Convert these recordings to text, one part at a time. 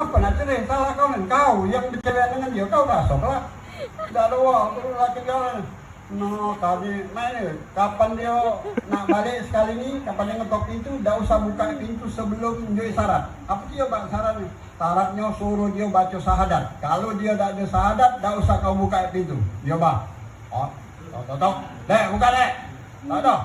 Apa nak cerai? Salah kau kan? Kau yang bercerai dengan dia, kau masuk lah. Tak ada aku lagi jalan. No, tadi mana? Kapan dia nak balik sekali ni? Kapan dia ngetok pintu? Tak usah buka pintu sebelum dia syarat. Apa dia bang syaratnya? Syaratnya suruh dia baca syahadat. Kalau dia tak ada syahadat, tak usah kau buka pintu. Dia bang. Oh, tok. Dek, buka dek. Tak ada.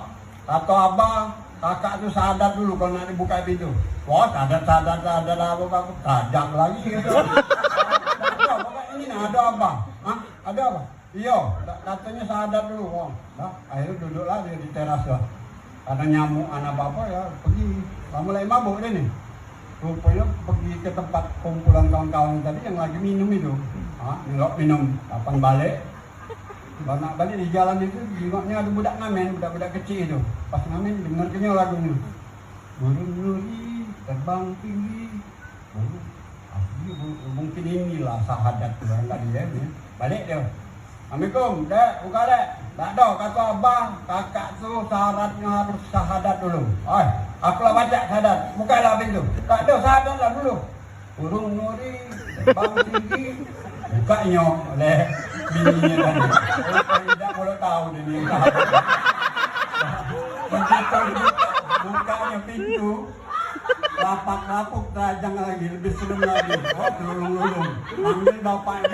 Kata abang, kakak tu syahadat dulu kalau nak dibuka pintu. Wah, syahadat apa? Tajam lagi gitu. Ada, pokoknya ini ada abang. Hah? Ada apa? Iya, katanya syahadat dulu. Oh, nah, akhirnya duduklah dia di teras lah. Ada nyamuk anak bapak ya pergi. Mulai mabuk dia nih. Rupanya pergi ke tempat kumpulan kawan-kawan tadi yang lagi minum itu. Ngelok minum. Kapan balik? Kalau nak balik di jalan itu, jengoknya ada budak ngamen, budak-budak kecil itu. Pas ngamen dengar kenyal lagunya. Burung nuri terbang tinggi. Mungkin inilah syahadat tu orang tadi ya. Balik dia. Assalamualaikum, dek, buka dek. Tak ada, kata abang, kakak tu syaratnya harus syahadat dulu. Oi, aku lah baca syahadat, bukalah pintu. Tak ada, syahadat lah dulu. Burung nuri terbang tinggi. Bukanya oleh bininya tadi. Orang tidak boleh tahu dia ni syahadat. Begitu bukanya pintu. Lapak-lapuk terajang lagi, lebih serem lagi. Oh, lulung-lulung. Panggil bapak,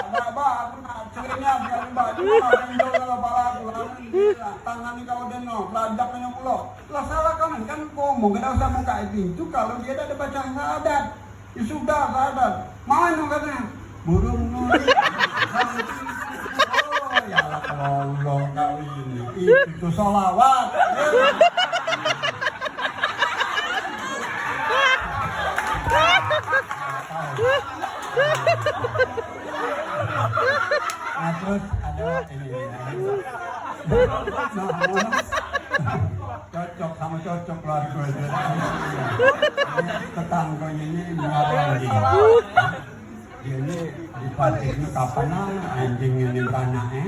Bapak, aku nak cerainya biar mbak. Cuma pinjol kalau bapak aku. Tangan ni kau dengar, pelajapnya pula. Lah salah kawan, kan ngomong, kena usah buka pintu kalau dia dah ada baca syahadat. Ya sudah, syahadat. Mana katanya? Burung nuri. Oh, ya Allah, Allah kau ini. Itu sholawat. Nah terus ada ini cocok sama cocok keluarga tetangganya ini mengalami dia ini di pabrik ini kapan anjing ini anaknya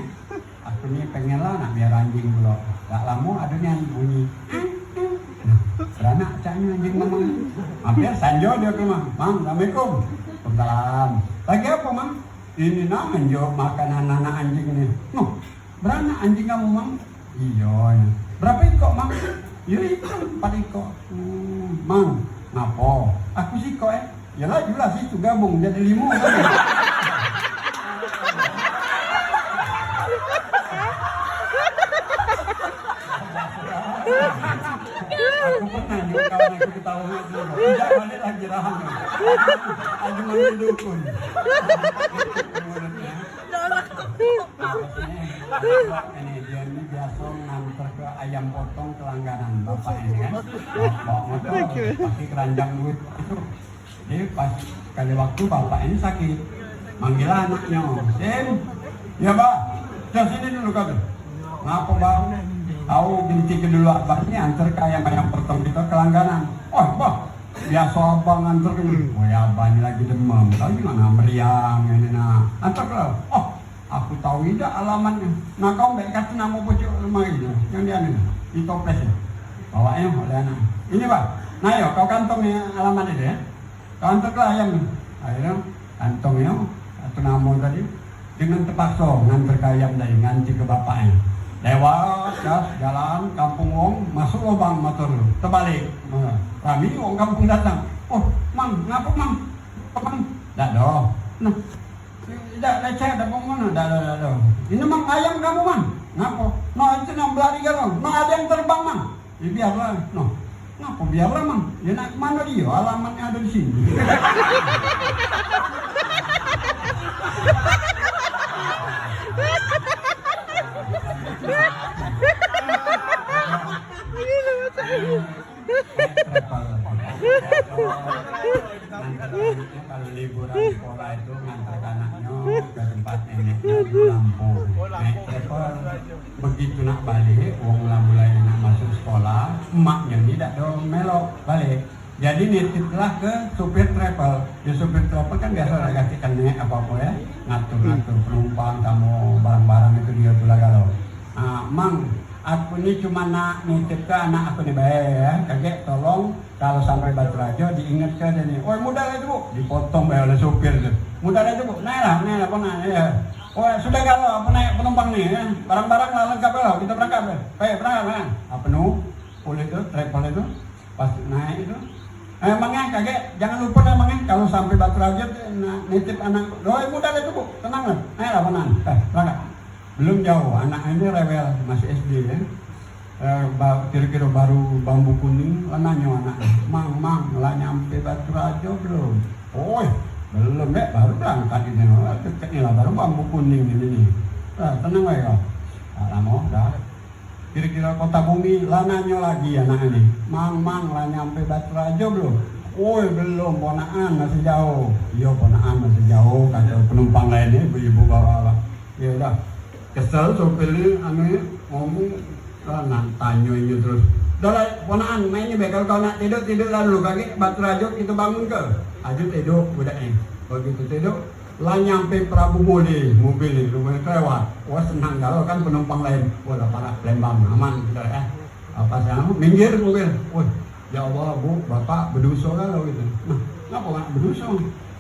aku ini pengen lah nak biar anjing dulu gak lama ada yang bunyi beranak caknya anjing memang hampir sanjo dia ke rumah mang, assalamualaikum salam lagi apa mang? Ini nak menjawab makanan anak anjing ini. Noh, beranak anjing kamu mang? Iya. Berapa ekor mang? Ya itu 4 ekor. Mang, ngapa? Aku sih kok Yalah jelas itu gabung jadi 5 kan. Aku pernah juga kawan aku ketawa itu. Tidak balik lagi rahang. Aku mau dukun. Ini dia ini biasa nganter ke ayam potong ke langganan bapak ini kan. Bawa motor pakai keranjang duit itu. Jadi pas kali waktu bapak ini sakit, manggil anaknya, Sim, ya pak, ke sini dulu kau. Ngapa bang? Tahu binti kedua abah ini antar ke ayam potong kita ke langganan. Oh bah, biasa abang antar ke dulu. Oh ya abah ini lagi demam. Tahu gimana meriang ini nah. Antar ke lo. Oh, aku tahu tidak alamatnya. Nah kau baik kasih nama pojok rumah ini yang dia ini di toples ya. Bawanya oleh anak. Ini pak. Nah yo kau kantongnya alamat itu ya. Kau antar ke ayam. Akhirnya kantongnya atau nama tadi dengan terpaksa ngantar ke ayam dari nganti ke bapaknya. Lewat jalan kampung wong masuk lubang motor terbalik kami wong kampung datang oh mang ngapa mang dak do nah dak leceh dak mana dak ini mang ayam kamu mang ngapa no itu nang belari kalau no ada yang terbang mang ya biarlah no ngapa biarlah mang ya nak mana dia alamatnya ada di sini. Kalau liburan sekolah itu ngantar anaknya ke tempat neneknya di Lampung. Naik travel begitu nak balik, wong lah mulai nak masuk sekolah, emaknya tidak dong melok balik. Jadi nitiplah ke supir travel. Di supir travel kan biasa ada gantikan apa-apa ya, ngatur penumpang, tamu barang-barang itu dia tulah kalau. Mang, aku ini cuma nak nitip ke anak aku nih ya, kakek tolong kalau sampai Batu Rajo diingatkan ini, oh mudah itu bu, dipotong oleh supir tuh, mudah itu bu, naik lah apa ya, oh sudah kalau naik penumpang nih, ya. Barang-barang lah lengkap lah, kita berangkat, berangkat kan, penuh, pulih itu, travel itu, pas naik itu. Emangnya kakek jangan lupa emangnya kalau sampai Batu Rajo nitip anak, oh mudah itu bu, tenang lah, naik lah penan, berangkat. Belum jauh, anak ini rewel, masih SD ya. Kira-kira baru bambu kuning, nanya anaknya, mang, lah nyampe Batu Rajo belum? Oh, belum deh, baru berangkat ini, deket nih lah, baru bambu kuning ini nih. Tenang ya, lama dah. Kira-kira Kota Bumi, lah nanya lagi anak ini, mang, lah nyampe Batu Rajo belum? Oh, belum, ponaan masih jauh. Iya, ponaan masih jauh, kata penumpang lainnya, ibu-ibu bawa-bawa. Ya udah. Kesel sopirnya ngomong tanya ini terus udah lah ponaan mainnya kalau kau nak tidur lalu kaki Batu Rajo kita bangun ke aja tidur udah begitu tidur lah nyampe Prabu Muli mobil ini lumayan kelewat wah senang kalau kan penumpang lain wah para Lembang aman kita apa sih minggir mobil wah ya Allah bu bapak berdosa kalau gitu nah ngapa nggak berdosa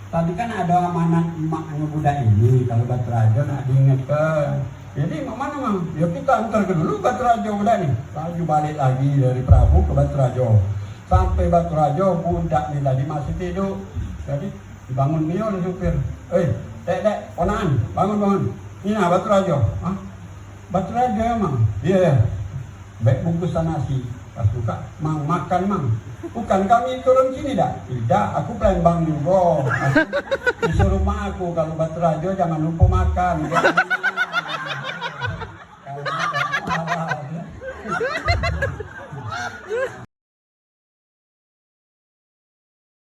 tadi kan ada amanat emaknya budak ini kalau Batu Rajo nak diingatkan. Jadi mana mang? Ya kita antar ke dulu Batu Rajo udah nih. Lalu balik lagi dari Prabu ke Batu Rajo. Sampai Batu Rajo budak nih tadi masih tidur. Jadi dibangun dia oleh supir. Dek, ponaan, bangun. Ini Batu Rajo. Hah? Batu Rajo emang? Iya. Baik bungkusan nasi. Pas buka, mang makan mang. Bukan kami turun sini dah. Tidak, aku Palembang juga. Disuruh mak aku kalau Batu Rajo jangan lupa makan.